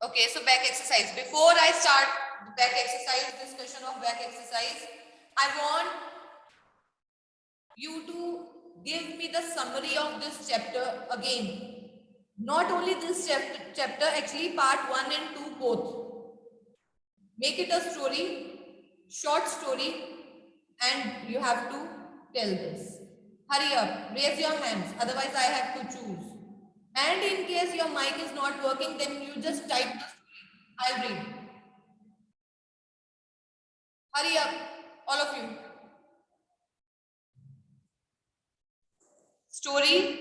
Okay, so back exercise. Before I start the back exercise, discussion of back exercise, I want you to give me the summary of this chapter again. Not only this chapter, actually part 1 and 2 both. Make it a story, short story, and you have to tell this. Hurry up, raise your hands, otherwise I have to choose. And in case your mic is not working, then you just type the story. I'll read. Hurry up, all of you. Story,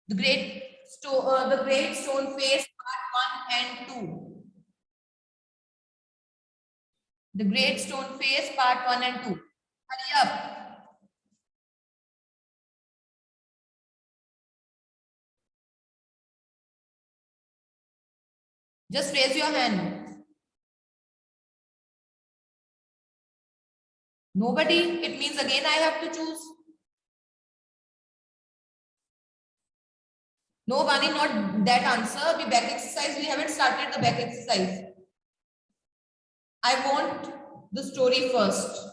the great stone face, part 1 and 2. The great stone face, part 1 and 2. Hurry up. Just raise your hand. Nobody? It means again I have to choose. No, Vani, not that answer. The back exercise, we haven't started the back exercise. I want the story first.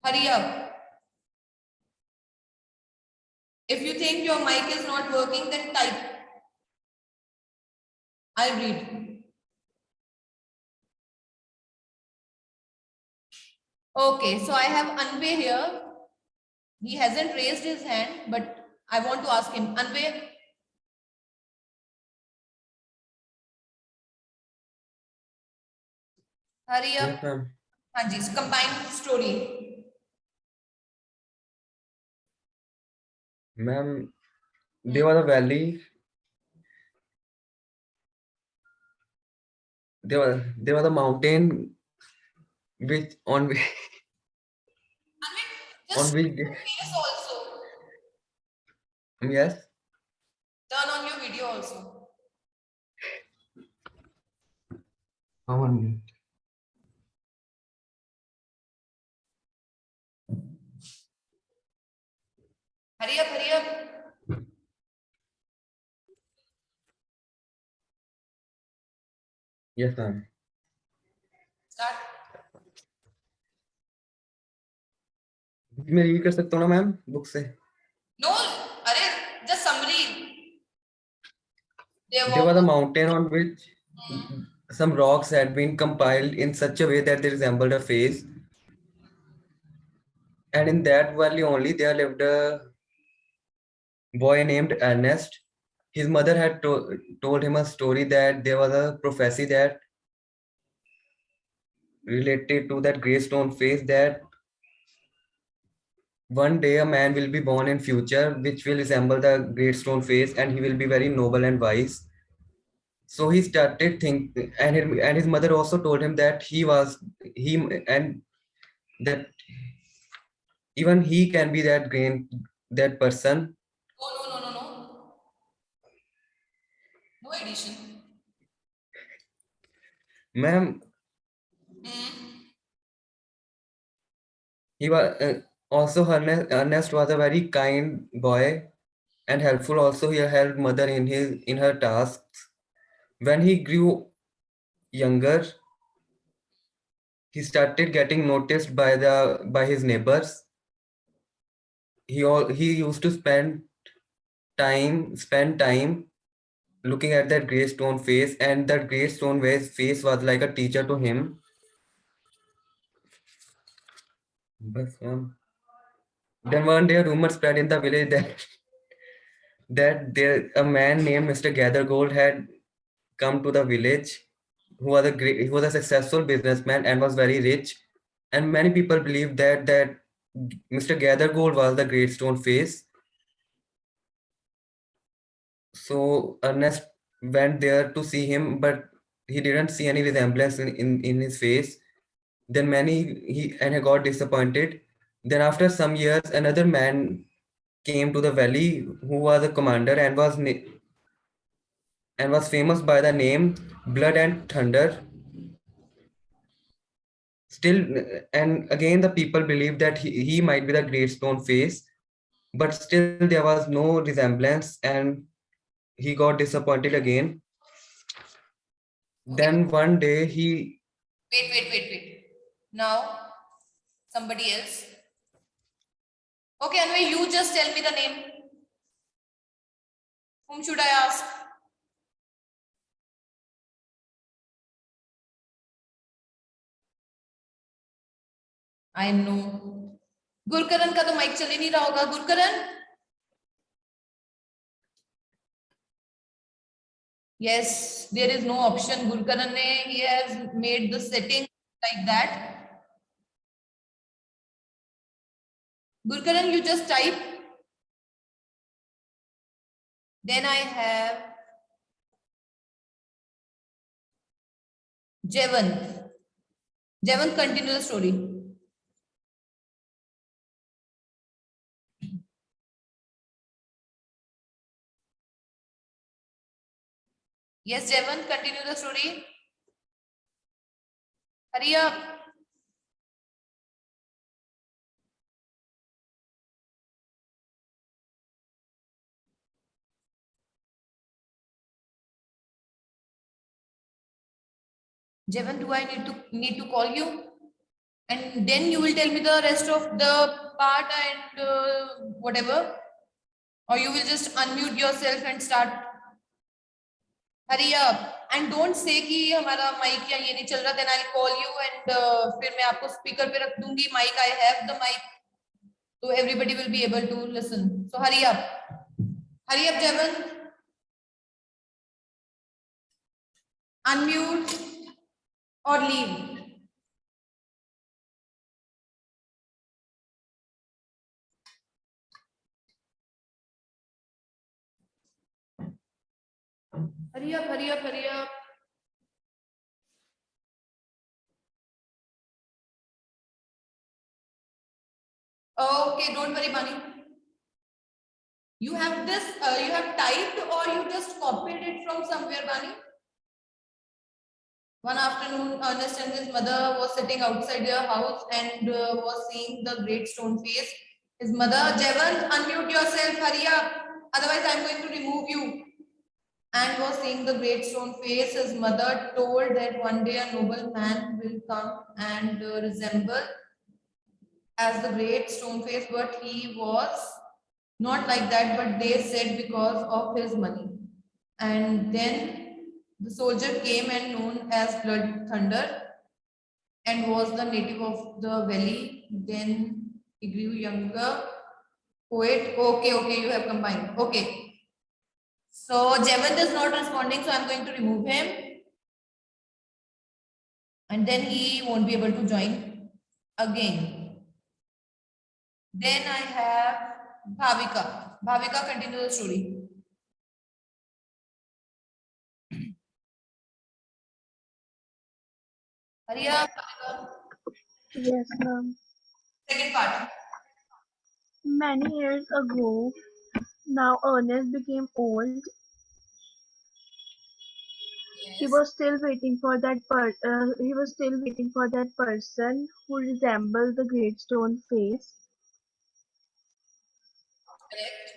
Hurry up. If you think your mic is not working, then type. I'll read. Okay, so I have Anvay here. He hasn't raised his hand, but I want to ask him. Anvay, hurry up. Yes, ma'am. Hanji, so combine story. Ma'am, there was a valley. There was a mountain which on Anvay, on just which face also. yes. Turn on your video also. 1 minute. Hurry up, hurry up. Yes, ma'am. Start. मैं read कर सकता हूँ ना ma'am book से? No, अरे just summary. There was a mountain on which some rocks had been compiled in such a way that they resembled a face. And in that valley only there lived a boy named Ernest. His mother had told him a story that there was a prophecy that related to that gray stone face, that one day a man will be born in future which will resemble the great stone face, and he will be very noble and wise. So he started think, and his mother also told him that he and that even he can be that person. No. No edition. Ma'am, Hmm. he was also Ernest was a very kind boy and helpful. Also, he helped mother in her tasks. When he grew younger, he started getting noticed by his neighbors. He used to spend time looking at that gray stone face, and that gray stone face was like a teacher to him. But then one day, a rumor spread in the village that a man named Mr. Gathergold had come to the village, he was a successful businessman and was very rich, and many people believed that Mr. Gathergold was the great stone face. So Ernest went there to see him, but he didn't see any resemblance in his face. Then he got disappointed. Then after some years, another man came to the valley who was a commander and was famous by the name Blood and Thunder. Still, and again, the people believed that he might be the great stone face. but still there was no resemblance, and he got disappointed again. Okay. Then one day he Wait. Now, somebody else. Okay, anyway, you just tell me the name. Whom should I ask? I know. Gurkaran का तो mic चल ही नहीं रहा होगा. Gurkaran. Yes, there is no option. Gurkaran ne, he has made the setting like that. Gurkaran, you just type. Then I have Jevant. Jevant, continue the story. Yes, Jevant, continue the story. Hurry up. Jevant, do I need to call you? And then you will tell me the rest of the part and whatever. Or you will just unmute yourself and start. Hurry up. And don't say कि हमारा mic या ये नहीं चल रहा. Then I'll call you and फिर मैं आपको speaker पे रख दूंगी. Mic, I have the mic. So everybody will be able to listen. So hurry up. Hurry up, Jevan. Unmute or leave. Hurry up. Okay, don't worry, Bunny. You have this, you have typed or you just copied it from somewhere, Bunny? One afternoon, Ernest and his mother was sitting outside their house and was seeing the great stone face. His mother, Jevan, unmute yourself, hurry up. Otherwise, I'm going to remove you. And was seeing the great stone face. His mother told that one day a noble man will come and resemble as the great stone face, but he was not like that, but they said because of his money. And then the soldier came and known as Blood Thunder and was the native of the valley. Then he grew younger. Poet. Okay, you have combined. Okay. So Jevant is not responding, so I'm going to remove him. And then he won't be able to join again. Then I have Bhavika. Bhavika, continue the story. Hurry up, Bhavika. Yes, ma'am. Second part. Many years ago, now Ernest became old. He Yes, was still waiting for that person who resembled the great stone face. correct.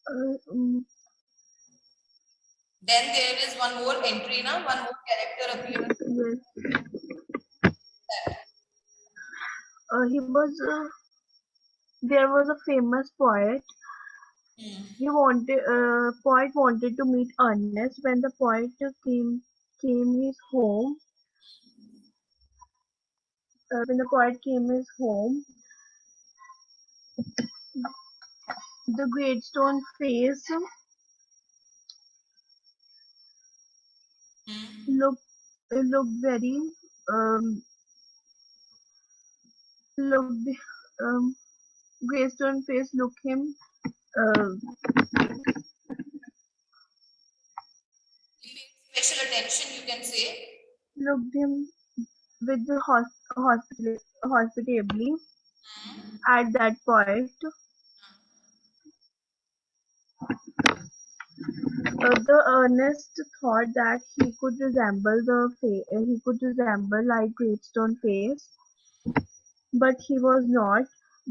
Uh, mm, Then there is one more entry now, one more character appears. yes. He was. There was a famous poet. Poet wanted to meet Ernest. When the poet came his home. When the poet came his home, the great stone face looked looked very um, looked um, Greystone face looked him uh, He paid special attention, you can say. looked him with the hospitably at that point. The Ernest thought that he could resemble like Greystone face, but he was not.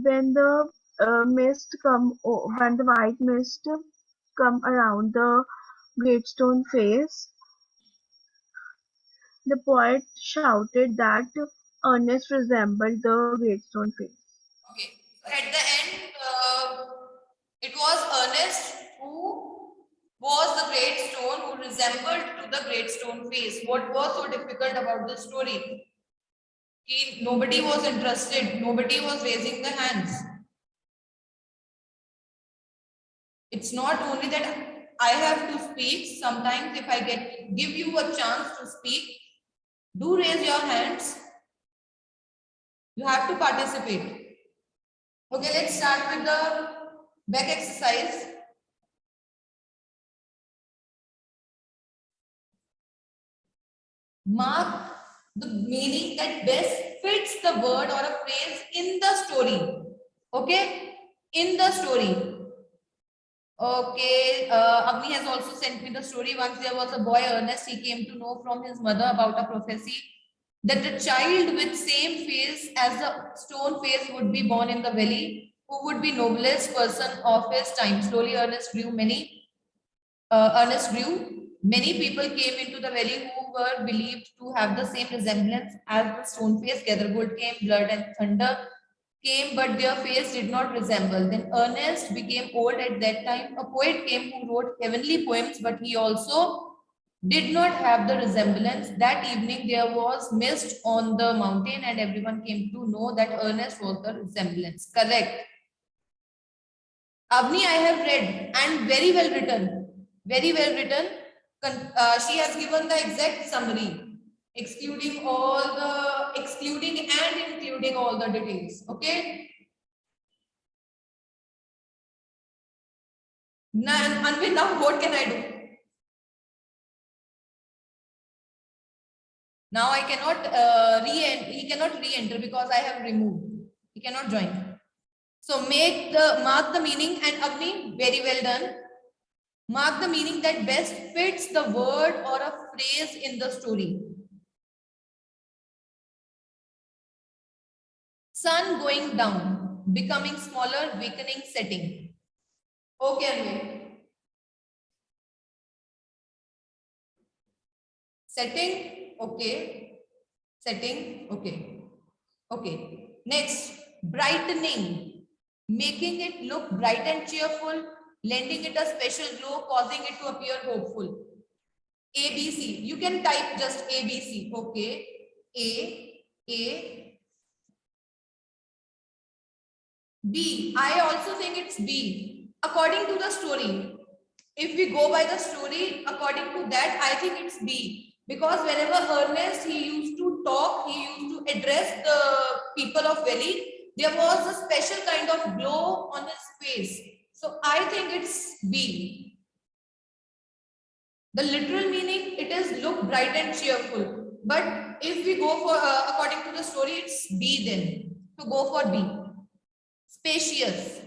when the when the white mist come around the great stone face, the poet shouted that Ernest resembled the great stone face. Okay. So at the end, it was Ernest who was the great stone who resembled to the great stone face. What was so difficult about this story? Nobody was interested. Nobody was raising the hands. It's not only that I have to speak. Sometimes if I give you a chance to speak, do raise your hands. You have to participate. Okay, let's start with the back exercise. Mark the meaning that best fits the word or a phrase in the story. Okay, in the story. Okay, Avni has also sent me the story. Once there was a boy, Ernest, he came to know from his mother about a prophecy that a child with same face as the stone face would be born in the valley, who would be noblest person of his time. Slowly, Ernest grew. Many people came into the valley who were believed to have the same resemblance as the stone face. Gathergold came, blood and thunder came, but their face did not resemble. Then Ernest became old at that time. A poet came who wrote heavenly poems, but he also did not have the resemblance. That evening there was mist on the mountain, and everyone came to know that Ernest was the resemblance. Correct. Avni, I have read and very well written. Very well written. She has given the exact summary, excluding and including all the details. Okay. Now, Anvin, now what can I do? Now I cannot he cannot re-enter because I have removed. He cannot join. So mark the meaning, and Agni, very well done. Mark the meaning that best fits the word or a phrase in the story. Sun going down, becoming smaller, weakening, setting. Okay, Anvin. Setting, okay. Setting, okay. Okay. Next, brightening, making it look bright and cheerful, lending it a special glow, causing it to appear hopeful. A, B, C. You can type just A, B, C. Okay. A, B. I also think it's B. According to the story. If we go by the story, according to that, I think it's B. Because whenever Ernest, he used to talk, he used to address the people of Valley, there was a special kind of glow on his face. So I think it's B. The literal meaning, it is look bright and cheerful. But if we go for, according to the story, it's B then. So go for B. Spacious.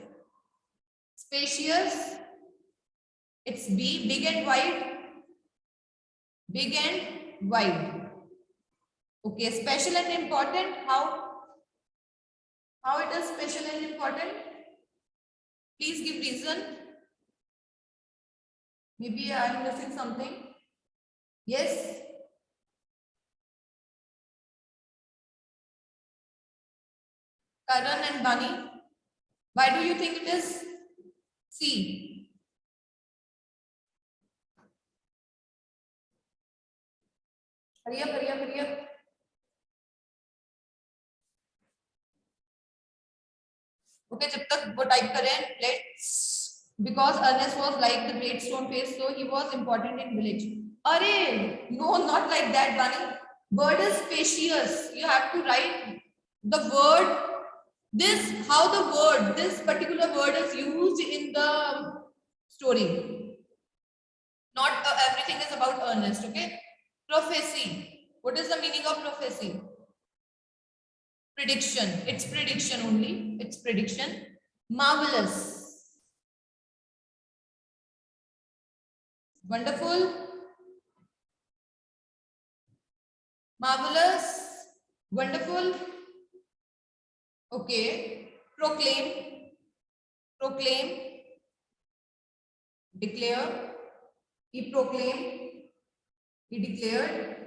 Spacious. It's B, big and wide. Big and wide. Okay, special and important. How it is special and important? Please give reason. Maybe I am missing something. Yes. Karan and Bani. Why do you think it is C? Hurry up, hurry up, hurry up. Okay, जब तक वो type करें, let's, because Ernest was like the great stone face, so he was important in village. Arey, no, not like that, Bunny. Word is spacious. You have to write the word. This particular word is used in the story. Not everything is about Ernest, okay? Prophecy. What is the meaning of prophecy? Prediction. It's prediction only. It's prediction. Marvelous. Wonderful. Marvelous. Wonderful. Okay. proclaim, proclaim, declare. He proclaimed, he declared.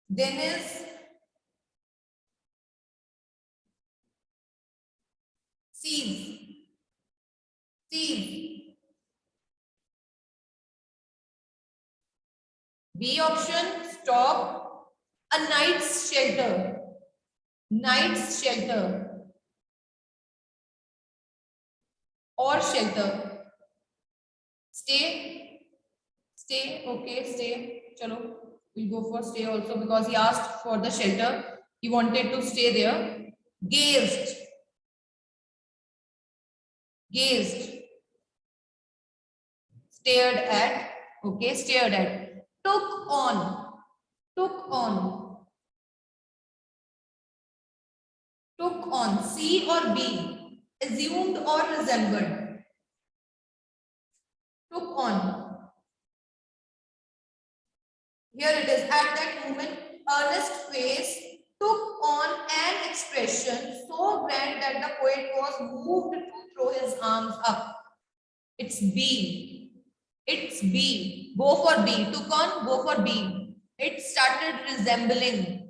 Then is seize, seize. B option, stop. A night's shelter, night's shelter or shelter. Stay, stay, okay, stay. Chalo, we'll go for stay also because he asked for the shelter. He wanted to stay there. Gazed, gazed. Stared at, okay, stared at. Took on, took on, took on. C or B, assumed or resembled. Took on. Here it is. At that moment, Ernest's face took on an expression so grand that the poet was moved to throw his arms up. It's B. It's B. Go for B. Took on, go for B. It started resembling.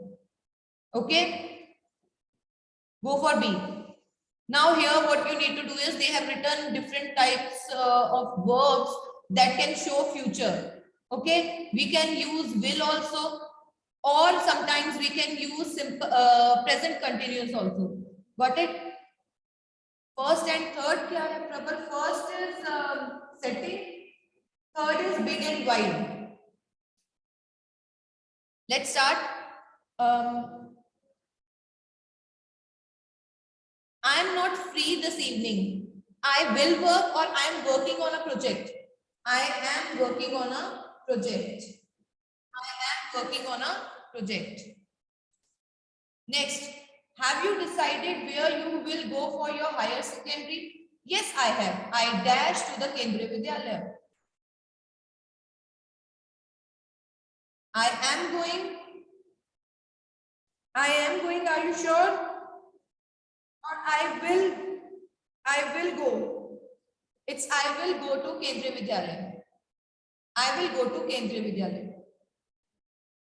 Okay? Go for B. Now here what you need to do is they have written different types of verbs that can show future. Okay? We can use will also, or sometimes we can use simple present continuous also. Got it? First and third kya hai Prabal? First is setting. Third is big and wide. Let's start. I am not free this evening. I will work or I am working on a project. I am working on a project. I am working on a project. Next, have you decided where you will go for your higher secondary? Yes, I have. I dash to the Kendriya Vidyalaya. I am going. I am going. Are you sure? Or I will go. It's I will go to Kendriya Vidyalaya. I will go to Kendriya Vidyalaya.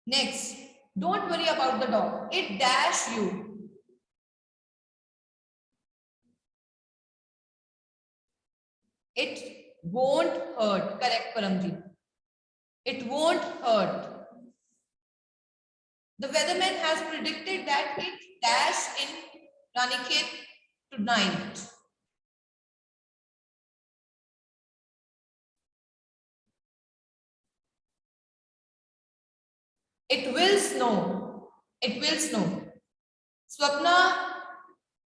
Next, don't worry about the dog. It dash you. It won't hurt. Correct, Paramji. It won't hurt. The weatherman has predicted that it dash in Ranikhet tonight. It will snow. It will snow. Swapna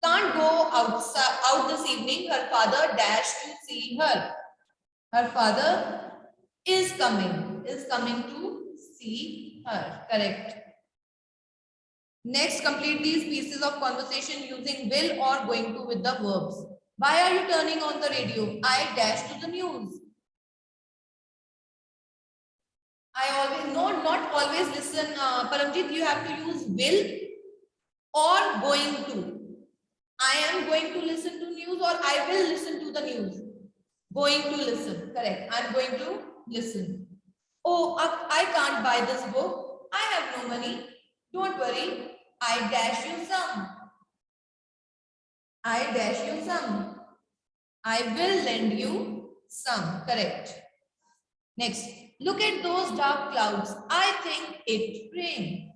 can't go out this evening. Her father dashed to see her. Her father is coming to see her. Correct. Next, complete these pieces of conversation using will or going to with the verbs. Why are you turning on the radio? I dash to the news. I always, no, not always listen. Paramjit, you have to use will or going to. I am going to listen to news or I will listen to the news. Going to listen. Correct. I'm going to listen. Oh, I can't buy this book. I have no money. Don't worry. I dash you some. I dash you some. I will lend you some. Correct. Next. Look at those dark clouds. I think it rained.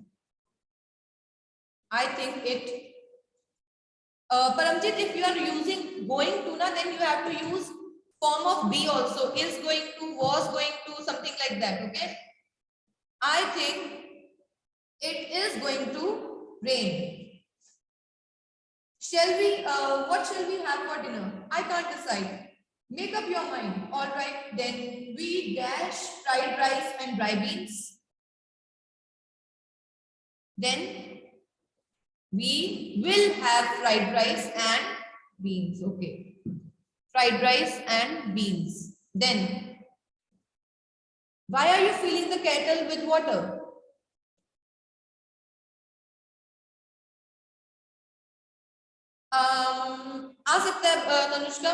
I think it. Paramjit, if you are using going to, then you have to use form of be also. Is going to, was going to, something like that. Okay. I think it is going to rain. Shall we, what shall we have for dinner? I can't decide. Make up your mind. All right, then we dash fried rice and dry beans. Then we will have fried rice and beans. Okay. Fried rice and beans. Then, why are you filling the kettle with water? आ सकता है Tanushka.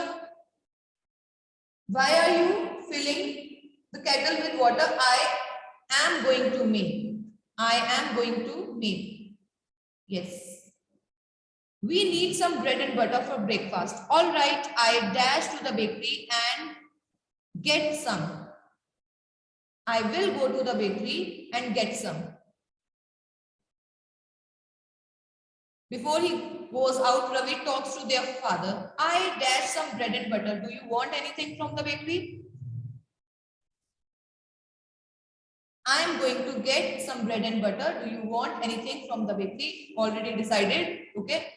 Why are you filling the kettle with water? I am going to make. I am going to make. Yes. We need some bread and butter for breakfast. All right, I dash to the bakery and get some. I will go to the bakery and get some. Before he goes out, Ravi talks to their father. I dash some bread and butter. Do you want anything from the bakery? I am going to get some bread and butter. Do you want anything from the bakery? Already decided. Okay.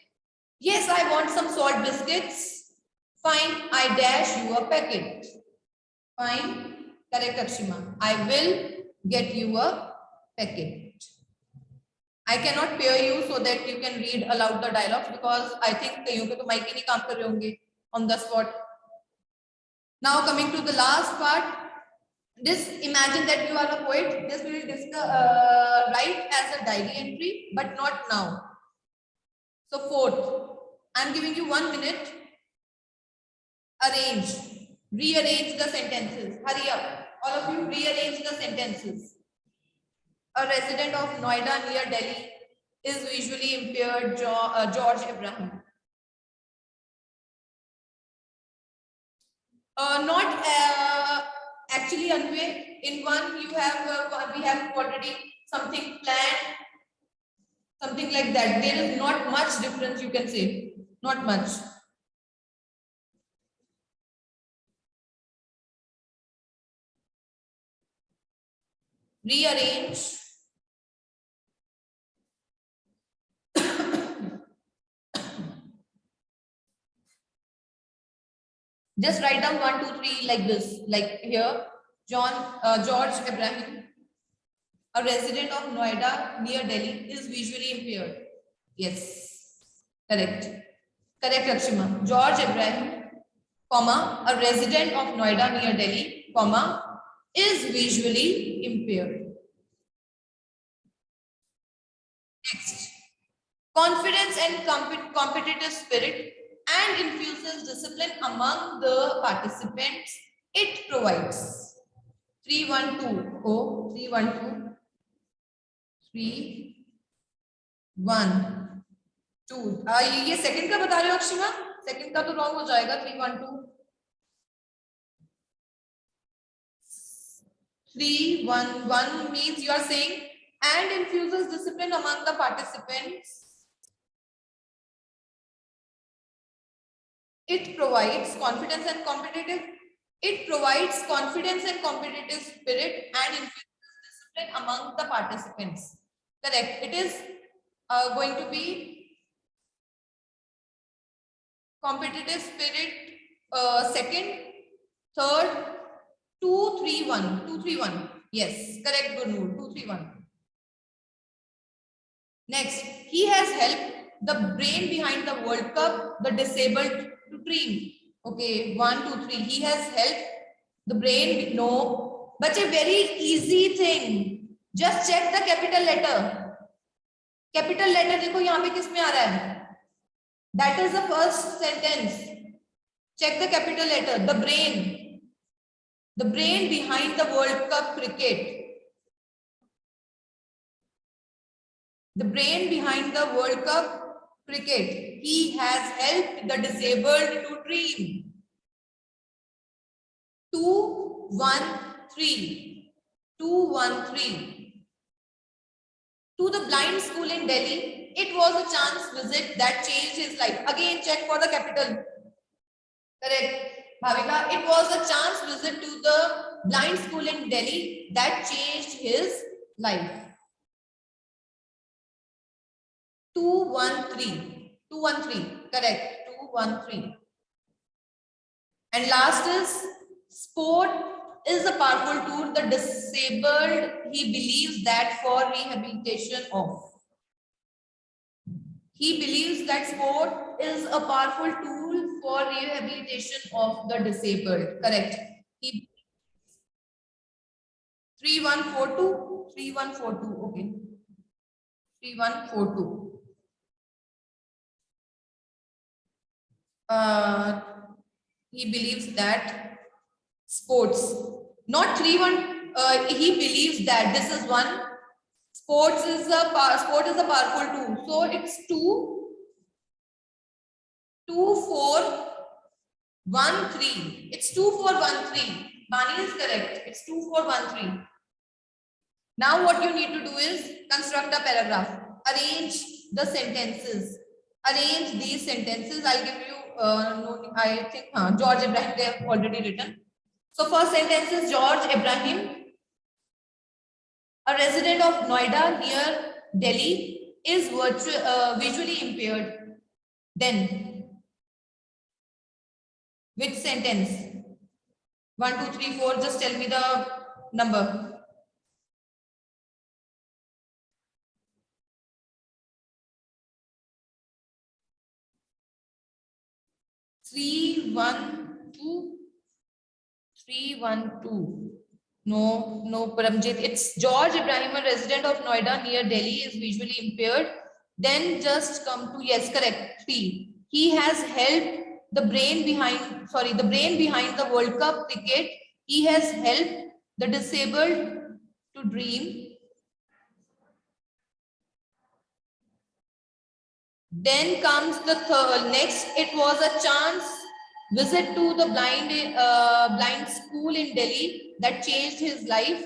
Yes, I want some salt biscuits. Fine. I dash you a packet. Fine. Correct, Akshima. I will get you a packet. I cannot pair you so that you can read aloud the dialogues because I think कईयों के तो mic ही नहीं काम कर रहे होंगे on the spot. Now coming to the last part. This imagine that you are a poet. This we will write as a diary entry, but not now. So fourth, I am giving you 1 minute. Arrange, rearrange the sentences. Hurry up, all of you. Rearrange the sentences. A resident of Noida near Delhi is visually impaired. George Abraham. Not actually, Anwe. In one, you have we have already something planned, something like that. There is not much difference. You can say not much. Rearrange. Just write down 1, 2, 3 like this. Like here, George Abraham, a resident of Noida near Delhi, is visually impaired. Yes, correct. Correct, Akshima. George Abraham, comma, a resident of Noida near Delhi, comma, is visually impaired. Next, confidence and competitive spirit and infuses discipline among the participants. It provides 312. Oh, 312. 3 1 2. ये second का बता रहे हो अक्षिमा? Second का तो wrong हो जाएगा. 312. 311 means you are saying and infuses discipline among the participants. It provides confidence and competitive. It provides confidence and competitive spirit and infuses discipline among the participants. Correct. It is going to be competitive spirit. Second, third, 231. 231. Yes, correct, Gurnoor. 231. Next, he has helped the brain behind the World Cup, the disabled to dream. Okay, 1, 2, 3. He has helped the brain. No, but a very easy thing. Just check the capital letter. Capital letter देखो यहाँ पे किस में आ रहा है? That is the first sentence. Check the capital letter. The brain. The brain behind the World Cup cricket. The brain behind the World Cup cricket. He has helped the disabled to dream. 213. 213. To the blind school in Delhi, it was a chance visit that changed his life. Again, check for the capital. Correct. Bhavika, it was a chance visit to the blind school in Delhi that changed his life. 213. 213. Correct. 213. And last is sport is a powerful tool. The disabled, he believes that for rehabilitation of. He believes that sport is a powerful tool for rehabilitation of the disabled. Correct. He 3142. 3142. Okay. 3142. uh, he believes that sports, not 3-1, he believes that this is one. Sport is a powerful tool. So it's 2, 4, 1, 3. It's 2, 4, 1, 3. Bani is correct. It's 2, 4, 1, 3. Now what you need to do is construct a paragraph. Arrange the sentences. Arrange these sentences. I'll give you, no, I think George Ibrahim, they have already written. So first sentence is George Ibrahim, a resident of Noida near Delhi, is visually impaired. Then, which sentence? 1, 2, 3, 4. Just tell me the number. 312. 312. No, Paramjit. It's George Ibrahim, a resident of Noida near Delhi, is visually impaired. Then just come to, yes, correct. 3. He has helped the brain behind the World Cup cricket. He has helped the disabled to dream. Then comes the next. It was a chance visit to the blind school in Delhi that changed his life.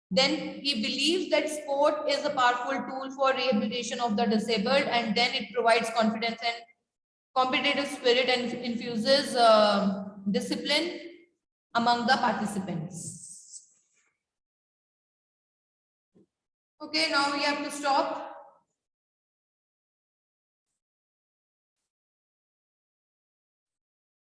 Then he believes that sport is a powerful tool for rehabilitation of the disabled, and then it provides confidence and competitive spirit and infuses discipline among the participants. Okay, now we have to stop.